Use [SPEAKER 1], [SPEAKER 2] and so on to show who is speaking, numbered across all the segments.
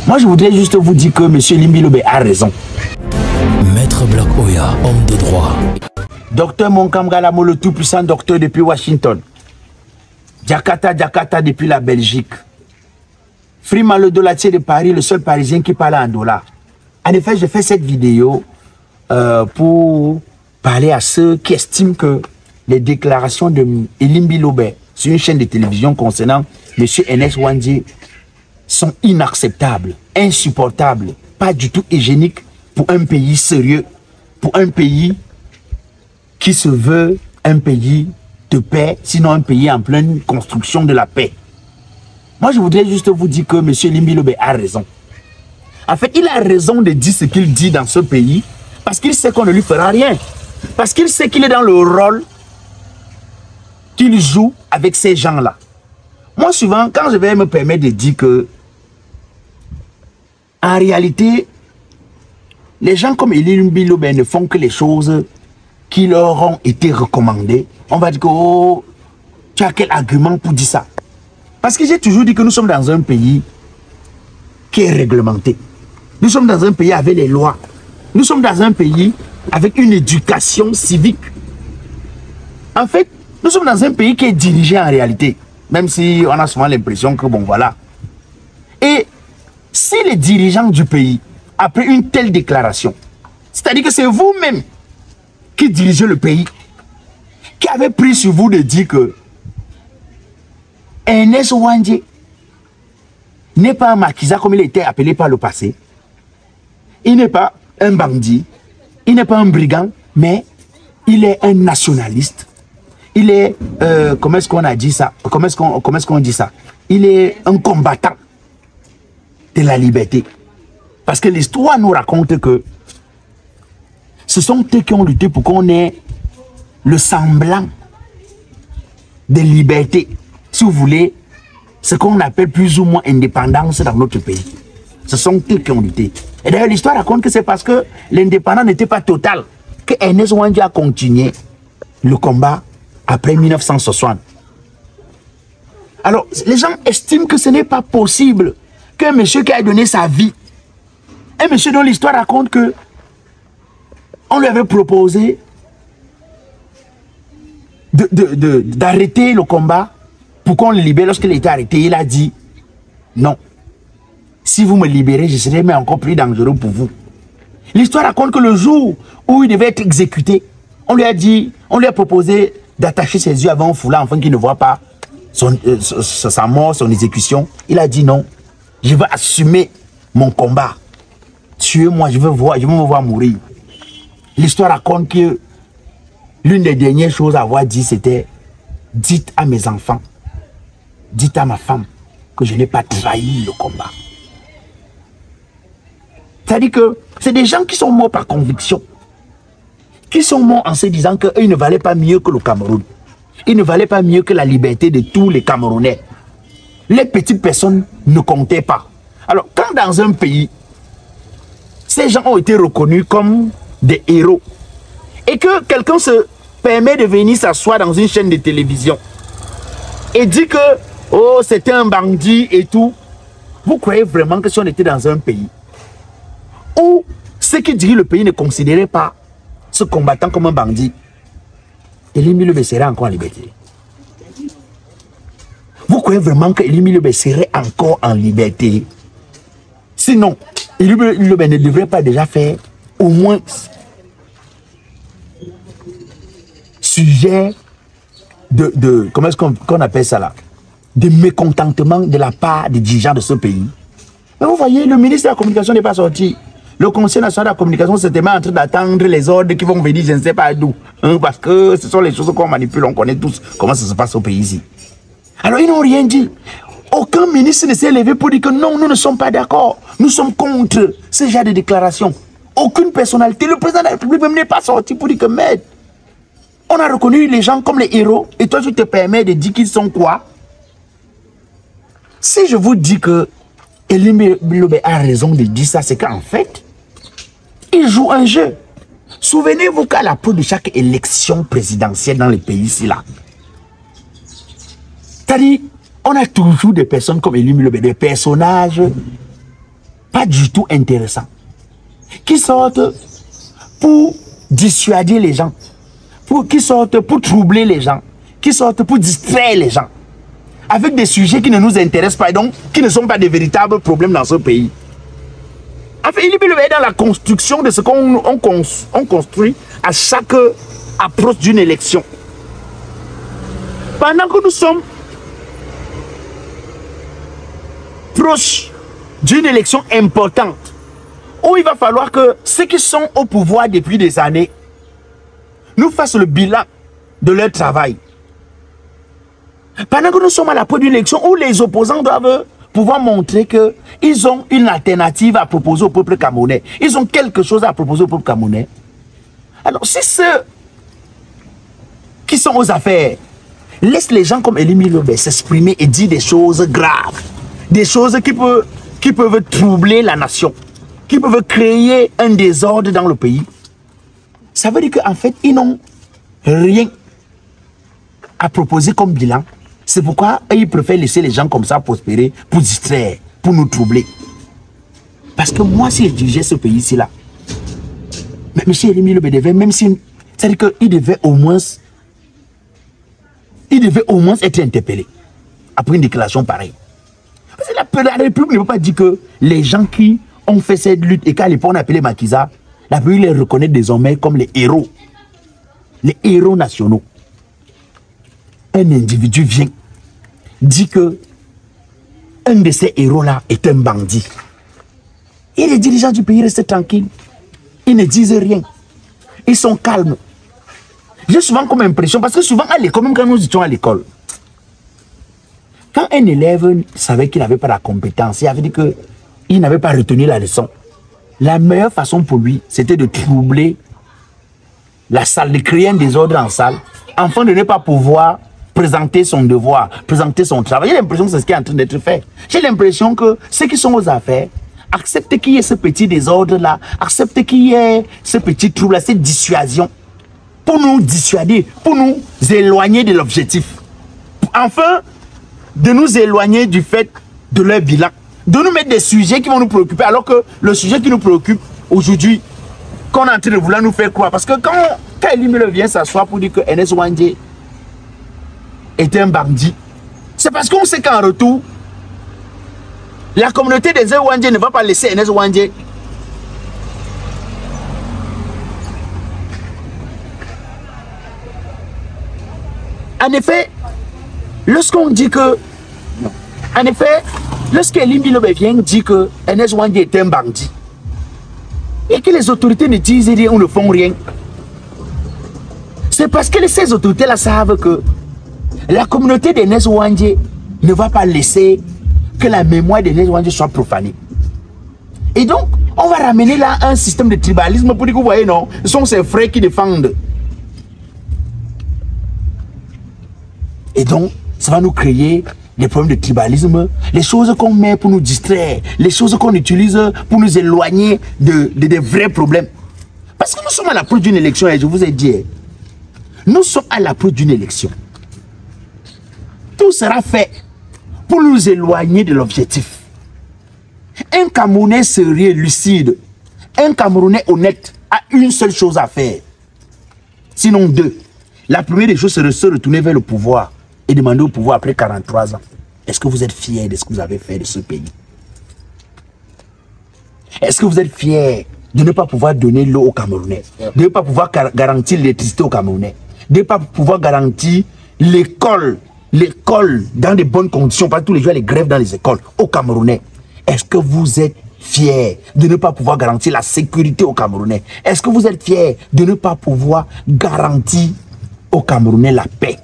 [SPEAKER 1] Moi, je voudrais juste vous dire que M. Elimbi Lobé a raison.
[SPEAKER 2] Maître Black Oya, homme de droit.
[SPEAKER 1] Docteur Monkam Galamo, le tout-puissant docteur depuis Washington. Jakarta depuis la Belgique. Freeman le Dolatier de Paris, le seul Parisien qui parle en dollars. En effet, je fais cette vidéo pour parler à ceux qui estiment que les déclarations de Elimbi Lobé sur une chaîne de télévision concernant M. Ernest Ouandjé sont inacceptables, insupportables, pas du tout hygiéniques pour un pays sérieux, pour un pays qui se veut un pays de paix, sinon un pays en pleine construction de la paix. Moi, je voudrais juste vous dire que M. Elimbi Lobé a raison. En fait, il a raison de dire ce qu'il dit dans ce pays parce qu'il sait qu'on ne lui fera rien. Parce qu'il sait qu'il est dans le rôle qu'il joue avec ces gens-là. Moi, souvent, quand je vais me permettre de dire que en réalité, les gens comme Elimbi Lobé ne font que les choses qui leur ont été recommandées. On va dire que, oh, tu as quel argument pour dire ça? Parce que j'ai toujours dit que nous sommes dans un pays qui est réglementé. Nous sommes dans un pays avec les lois. Nous sommes dans un pays avec une éducation civique. En fait, nous sommes dans un pays qui est dirigé en réalité. Même si on a souvent l'impression que, bon, voilà. Et si les dirigeants du pays, après une telle déclaration, c'est-à-dire que c'est vous-même qui dirigez le pays, qui avez pris sur vous de dire que Ernest Ouandjé n'est pas un maquisard comme il était appelé par le passé. Il n'est pas un bandit, il n'est pas un brigand, mais il est un nationaliste. Il est, comment est-ce qu'on a dit ça? Comment est-ce qu'on dit ça? Il est un combattant de la liberté. Parce que l'histoire nous raconte que ce sont eux qui ont lutté pour qu'on ait le semblant de liberté. Si vous voulez, ce qu'on appelle plus ou moins indépendance dans notre pays. Ce sont eux qui ont lutté. Et d'ailleurs, l'histoire raconte que c'est parce que l'indépendance n'était pas totale que Ernest Ouandjé a continué le combat après 1960. Alors, les gens estiment que ce n'est pas possible qu'un monsieur qui a donné sa vie, un monsieur dont l'histoire raconte que on lui avait proposé d'arrêter le combat pour qu'on le libère. Lorsqu'il était arrêté, il a dit non. Si vous me libérez, je serai même encore plus dangereux pour vous. L'histoire raconte que le jour où il devait être exécuté, on lui a proposé d'attacher ses yeux avant un foulard afin qu'il ne voit pas sa mort, son exécution. Il a dit non, je veux assumer mon combat. Tuez-moi, je veux me voir mourir. L'histoire raconte que l'une des dernières choses à avoir dit, c'était dites à mes enfants, dites à ma femme que je n'ai pas trahi le combat. C'est-à-dire que c'est des gens qui sont morts par conviction, qui sont morts en se disant qu'ils ne valaient pas mieux que le Cameroun. Ils ne valaient pas mieux que la liberté de tous les Camerounais. Les petites personnes ne comptaient pas. Alors, quand dans un pays, ces gens ont été reconnus comme des héros, et que quelqu'un se permet de venir s'asseoir dans une chaîne de télévision et dit que oh, c'était un bandit et tout, vous croyez vraiment que si on était dans un pays où ceux qui dirigent le pays ne considéraient pas ce combattant comme un bandit, Elimbi Lobé serait encore en liberté? Vous croyez vraiment que Elimbi Lobé serait encore en liberté? Sinon, Elimbi Lobé ne devrait pas déjà faire au moins sujet de comment est-ce qu'on appelle ça là, de mécontentement de la part des dirigeants de ce pays. Mais vous voyez, le ministre de la Communication n'est pas sorti. Le Conseil national de la communication s'est en train d'attendre les ordres qui vont venir, je ne sais pas d'où. Parce que ce sont les choses qu'on manipule, on connaît tous comment ça se passe au pays ici. Alors ils n'ont rien dit. Aucun ministre ne s'est levé pour dire que non, nous ne sommes pas d'accord. Nous sommes contre ce genre de déclaration. Aucune personnalité, le président de la République même n'est pas sorti pour dire que merde. On a reconnu les gens comme les héros et toi tu te permets de dire qu'ils sont quoi? Si je vous dis que Elimbi Lobé a raison de dire ça, c'est qu'en fait, il joue un jeu. Souvenez-vous qu'à la peu de chaque élection présidentielle dans les pays ici là, c'est-à-dire, on a toujours des personnes comme Elimbi Lobé, des personnages pas du tout intéressants, qui sortent pour dissuader les gens, qui sortent pour troubler les gens, qui sortent pour distraire les gens, avec des sujets qui ne nous intéressent pas et donc qui ne sont pas des véritables problèmes dans ce pays. Enfin, il est dans la construction de ce qu'on construit à chaque approche d'une élection. Pendant que nous sommes proches d'une élection importante, où il va falloir que ceux qui sont au pouvoir depuis des années nous fassent le bilan de leur travail. Pendant que nous sommes à la porte d'une élection où les opposants doivent pouvoir montrer qu'ils ont une alternative à proposer au peuple camerounais. Ils ont quelque chose à proposer au peuple camerounais. Alors, si ceux qui sont aux affaires laissent les gens comme Elie Lobé s'exprimer et dire des choses graves, des choses qui peuvent troubler la nation, qui peuvent créer un désordre dans le pays, ça veut dire qu'en fait, ils n'ont rien à proposer comme bilan. C'est pourquoi ils préfèrent laisser les gens comme ça prospérer, pour distraire, pour nous troubler. Parce que moi, si je dirigeais ce pays-ci là, mais M. Elie Lobé devait, même si, c'est-à-dire qu'il devait au moins être interpellé après une déclaration pareille. Parce que la République ne peut pas dire que les gens qui ont fait cette lutte et qu'à l'époque on appelait Macky Sall, la République les reconnaît désormais comme les héros nationaux. Un individu vient, dit que un de ces héros-là est un bandit. Et les dirigeants du pays restent tranquilles. Ils ne disent rien. Ils sont calmes. J'ai souvent comme impression, parce que souvent à l'école, même quand nous étions à l'école, quand un élève savait qu'il n'avait pas la compétence, il avait dit qu'il n'avait pas retenu la leçon, la meilleure façon pour lui, c'était de troubler la salle, de créer un désordre en salle, afin de ne pas pouvoir présenter son devoir, présenter son travail. J'ai l'impression que c'est ce qui est en train d'être fait. J'ai l'impression que ceux qui sont aux affaires acceptent qu'il y ait ce petit désordre-là, acceptent qu'il y ait ce petit trouble-là, cette dissuasion, pour nous dissuader, pour nous éloigner de l'objectif. Enfin, de nous éloigner du fait de leur bilan, de nous mettre des sujets qui vont nous préoccuper, alors que le sujet qui nous préoccupe aujourd'hui, qu'on est en train de vouloir nous faire croire, parce que quand Elie Lobé vient s'asseoir pour dire que Ernest Ouandjé est un bandit, c'est parce qu'on sait qu'en retour, la communauté des Ouandjé ne va pas laisser Ernest Ouandjé en effet. Lorsqu'on dit que, en effet, lorsque Elie Lobé vient dire que Ernest Ouandjé est un bandit, et que les autorités ne disent rien ou ne font rien, c'est parce que ces autorités-là savent que la communauté d'Ernest Ouandjé ne va pas laisser que la mémoire d'Ernest Ouandjé soit profanée. Et donc, on va ramener là un système de tribalisme pour dire que vous voyez, non, ce sont ses frères qui défendent. Et donc, ça va nous créer des problèmes de tribalisme, les choses qu'on met pour nous distraire, les choses qu'on utilise pour nous éloigner des vrais problèmes. Parce que nous sommes à l'approche d'une élection, et je vous ai dit, nous sommes à l'approche d'une élection. Tout sera fait pour nous éloigner de l'objectif. Un Camerounais sérieux, lucide, un Camerounais honnête a une seule chose à faire. Sinon deux. La première des choses, c'est de se retourner vers le pouvoir et demander au pouvoir après 43 ans. Est-ce que vous êtes fiers de ce que vous avez fait de ce pays? Est-ce que vous êtes fiers de ne pas pouvoir donner l'eau aux Camerounais, de ne pas pouvoir garantir l'électricité aux Camerounais, de ne pas pouvoir garantir l'école dans de bonnes conditions, parce que tous les jours les grèves dans les écoles aux Camerounais? Est-ce que vous êtes fiers de ne pas pouvoir garantir la sécurité aux Camerounais? Est-ce que vous êtes fiers de ne pas pouvoir garantir aux Camerounais la paix?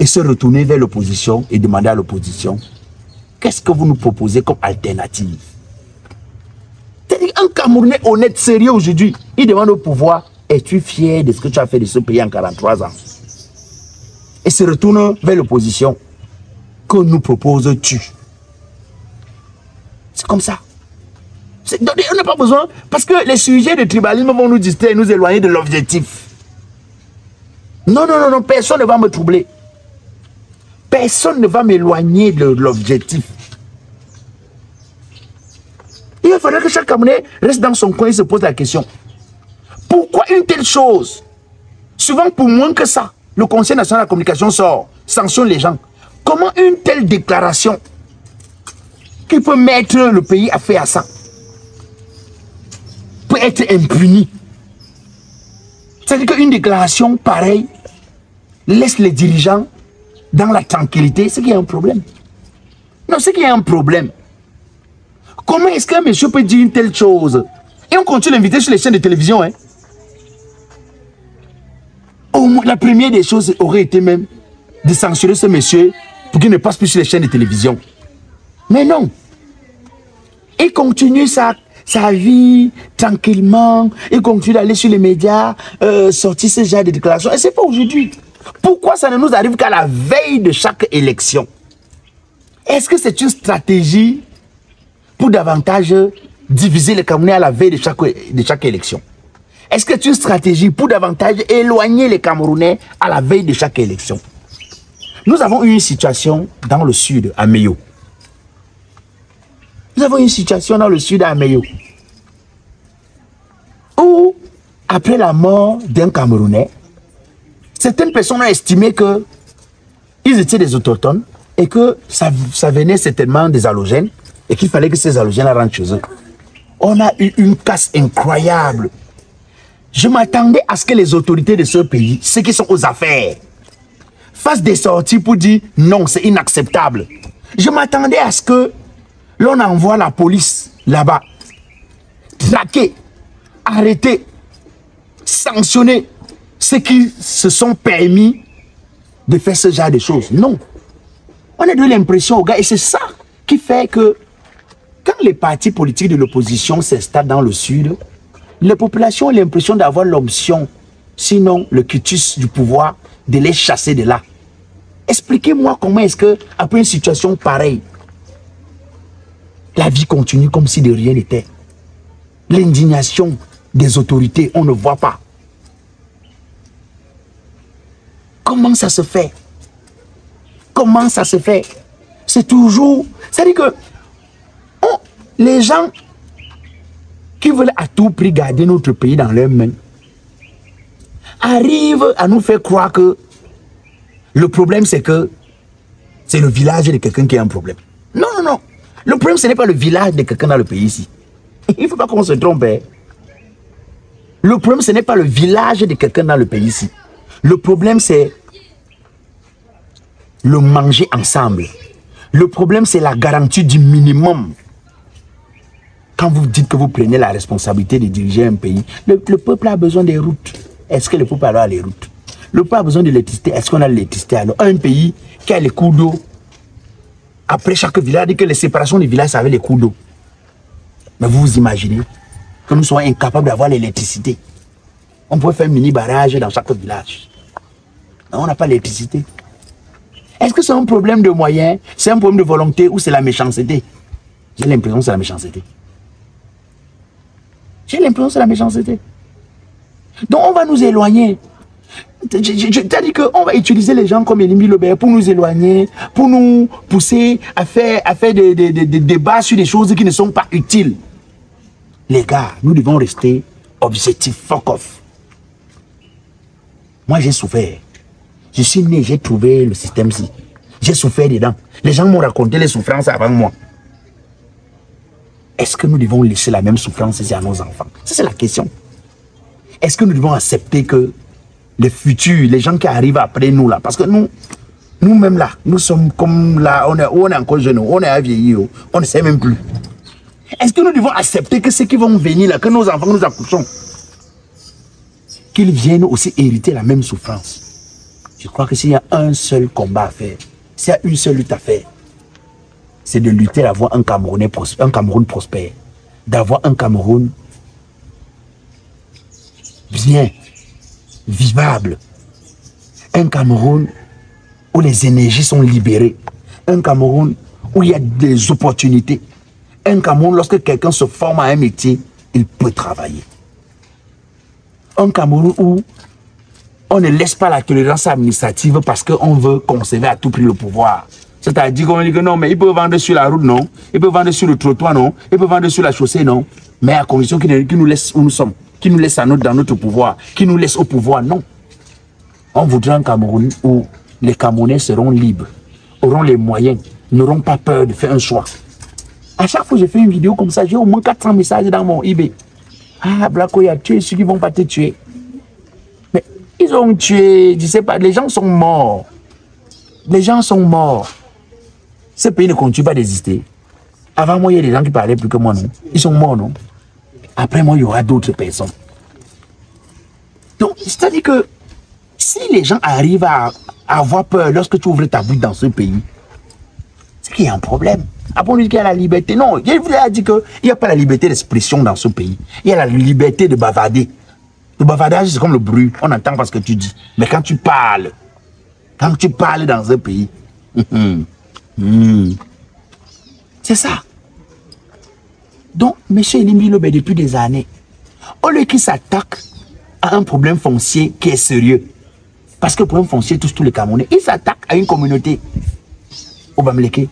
[SPEAKER 1] Et se retourner vers l'opposition et demander à l'opposition, qu'est-ce que vous nous proposez comme alternative? C'est-à-dire, un Camerounais honnête, sérieux aujourd'hui, il demande au pouvoir, es-tu fier de ce que tu as fait de ce pays en 43 ans? Et se retourne vers l'opposition, que nous proposes-tu? C'est comme ça. On n'a pas besoin, parce que les sujets de tribalisme vont nous distraire, nous éloigner de l'objectif. Non, non, non, non, personne ne va me troubler. Personne ne va m'éloigner de l'objectif. Il va falloir que chaque Camerounais reste dans son coin et se pose la question. Pourquoi une telle chose? Souvent, pour moins que ça, le Conseil national de la communication sort, sanctionne les gens. Comment une telle déclaration qui peut mettre le pays à faire ça peut être impunie? C'est-à-dire qu'une déclaration pareille laisse les dirigeants dans la tranquillité. C'est qu'il y a un problème. Non, c'est qu'il y a un problème. Comment est-ce qu'un monsieur peut dire une telle chose? Et on continue d'inviter sur les chaînes de télévision. Hein? Au moins, la première des choses aurait été même de sanctionner ce monsieur pour qu'il ne passe plus sur les chaînes de télévision. Mais non. Il continue sa vie tranquillement. Il continue d'aller sur les médias, sortir ce genre de déclarations. Et c'est pas aujourd'hui. Pourquoi ça ne nous arrive qu'à la veille de chaque élection? Est-ce que c'est une stratégie pour davantage diviser les Camerounais à la veille de chaque élection? Est-ce que c'est une stratégie pour davantage éloigner les Camerounais à la veille de chaque élection? Nous avons eu une situation dans le sud, à Meyo. Nous avons une situation dans le sud, à Meyo, où, après la mort d'un Camerounais, certaines personnes ont estimé qu'ils étaient des autochtones et que ça venait certainement des halogènes et qu'il fallait que ces halogènes rentrent chez eux. On a eu une casse incroyable. Je m'attendais à ce que les autorités de ce pays, ceux qui sont aux affaires, fassent des sorties pour dire non, c'est inacceptable. Je m'attendais à ce que l'on envoie la police là-bas, traquer, arrêter, sanctionner ceux qui se sont permis de faire ce genre de choses. Non. On a donné l'impression aux gars, et c'est ça qui fait que quand les partis politiques de l'opposition s'installent dans le sud, les populations ont l'impression d'avoir l'option, sinon le quitus du pouvoir, de les chasser de là. Expliquez-moi comment est-ce que, après une situation pareille, la vie continue comme si de rien n'était. L'indignation des autorités, on ne voit pas. Comment ça se fait? Comment ça se fait? C'est toujours... C'est-à-dire que les gens qui veulent à tout prix garder notre pays dans leurs mains arrivent à nous faire croire que le problème c'est que c'est le village de quelqu'un qui a un problème. Non, non, non. Le problème ce n'est pas le village de quelqu'un dans le pays ici. Il ne faut pas qu'on se trompe. Hein. Le problème ce n'est pas le village de quelqu'un dans le pays ici. Le problème c'est le manger ensemble. Le problème c'est la garantie du minimum. Quand vous dites que vous prenez la responsabilité de diriger un pays, le peuple a besoin des routes. Est-ce que le peuple a les routes? Le peuple a besoin de l'électricité. Est-ce qu'on a l'électricité? Alors, un pays qui a les cours d'eau, après chaque village, dit que les séparations des villages, ça avait les cours d'eau. Mais vous vous imaginez que nous soyons incapables d'avoir l'électricité. On pourrait faire un mini barrage dans chaque village. Non, on n'a pas l'électricité. Est-ce que c'est un problème de moyens? C'est un problème de volonté ou c'est la méchanceté? J'ai l'impression que c'est la méchanceté. J'ai l'impression que c'est la méchanceté. Donc on va nous éloigner. Je t'ai dit qu'on va utiliser les gens comme Élie Lebert pour nous éloigner, pour nous pousser à faire des débats sur des choses qui ne sont pas utiles. Les gars, nous devons rester objectifs, fuck off. Moi j'ai souffert. Je suis né, j'ai trouvé le système-ci. J'ai souffert dedans. Les gens m'ont raconté les souffrances avant moi. Est-ce que nous devons laisser la même souffrance à nos enfants? Ça, c'est la question. Est-ce que nous devons accepter que les futurs, les gens qui arrivent après nous, là, parce que nous-mêmes, là, nous sommes comme là, on est encore jeunes, on est à vieillir, on ne sait même plus. Est-ce que nous devons accepter que ceux qui vont venir, là, que nos enfants nous accouchons, qu'ils viennent aussi hériter la même souffrance? Je crois que s'il y a un seul combat à faire, s'il y a une seule lutte à faire, c'est de lutter à avoir un Cameroun prospère, d'avoir un Cameroun bien, vivable, un Cameroun où les énergies sont libérées, un Cameroun où il y a des opportunités, un Cameroun lorsque quelqu'un se forme à un métier, il peut travailler. Un Cameroun où on ne laisse pas la tolérance administrative parce qu'on veut conserver à tout prix le pouvoir. C'est-à-dire qu'on dit que non, mais ils peuvent vendre sur la route, non. Ils peuvent vendre sur le trottoir, non. Ils peuvent vendre sur la chaussée, non. Mais à condition qu'ils nous laissent où nous sommes, qu'ils nous laissent dans notre pouvoir, qu'ils nous laissent au pouvoir, non. On voudrait un Cameroun où les Camerounais seront libres, auront les moyens, n'auront pas peur de faire un choix. À chaque fois que je fais une vidéo comme ça, j'ai au moins 400 messages dans mon eBay. Ah, Black Oya, tu es ceux qui ne vont pas te tuer. Mais ils ont tué, je ne sais pas, les gens sont morts. Les gens sont morts. Ce pays ne continue pas d'exister. Avant moi, il y a des gens qui parlaient plus que moi, non. Ils sont morts, non. Après moi, il y aura d'autres personnes. Donc, c'est-à-dire que si les gens arrivent à avoir peur lorsque tu ouvres ta bouche dans ce pays, c'est qu'il y a un problème. Après, on dit qu'il y a la liberté. Non, il vous a dit qu'il n'y a pas la liberté d'expression dans ce pays. Il y a la liberté de bavarder. Le bavardage, c'est comme le bruit. On entend pas ce que tu dis. Mais quand tu parles dans un pays, c'est ça. Donc, M. Elimbi Lobé, depuis des années, au lieu qu'il s'attaque à un problème foncier qui est sérieux, parce que le problème foncier touche tous les Camerounais, il s'attaque à une communauté au Bamileke.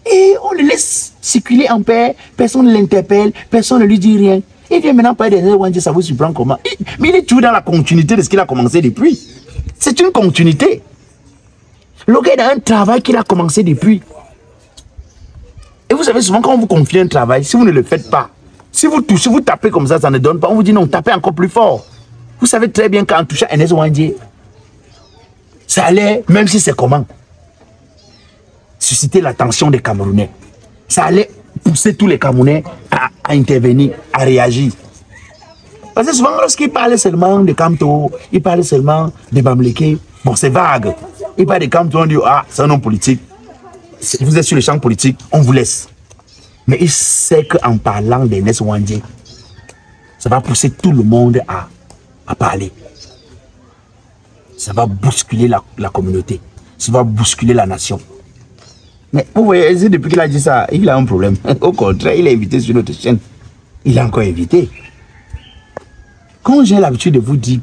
[SPEAKER 1] Et on le laisse circuler en paix, personne ne l'interpelle, personne ne lui dit rien. Il vient maintenant parler des Rwandais, ça vous surprend comment? Mais il est toujours dans la continuité de ce qu'il a commencé depuis. C'est une continuité. Le gars a un travail qu'il a commencé depuis. Et vous savez, souvent quand on vous confie un travail, si vous ne le faites pas, si vous touchez, vous tapez comme ça ne donne pas, on vous dit non, tapez encore plus fort. Vous savez très bien qu'en touchant Ernest Ouandjé, ça allait, même si c'est comment, susciter l'attention des Camerounais. Ça allait pousser tous les Camerounais à intervenir, à réagir. Parce que souvent, lorsqu'il parlait seulement de Kamto, il parlait seulement de Bamileke, bon, c'est vague. Il parle de Kamto, on dit, ah, c'est un homme politique. Vous êtes sur le champ politique, on vous laisse. Mais il sait qu'en parlant d'Ernest Ouandjé, ça va pousser tout le monde à parler. Ça va bousculer la communauté. Ça va bousculer la nation. Mais vous voyez, depuis qu'il a dit ça, il a un problème. Au contraire, il est invité sur notre chaîne. Il est encore invité. Quand j'ai l'habitude de vous dire,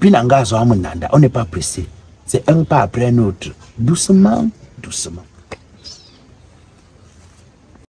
[SPEAKER 1] on n'est pas pressé. C'est un pas après un autre. Doucement, doucement.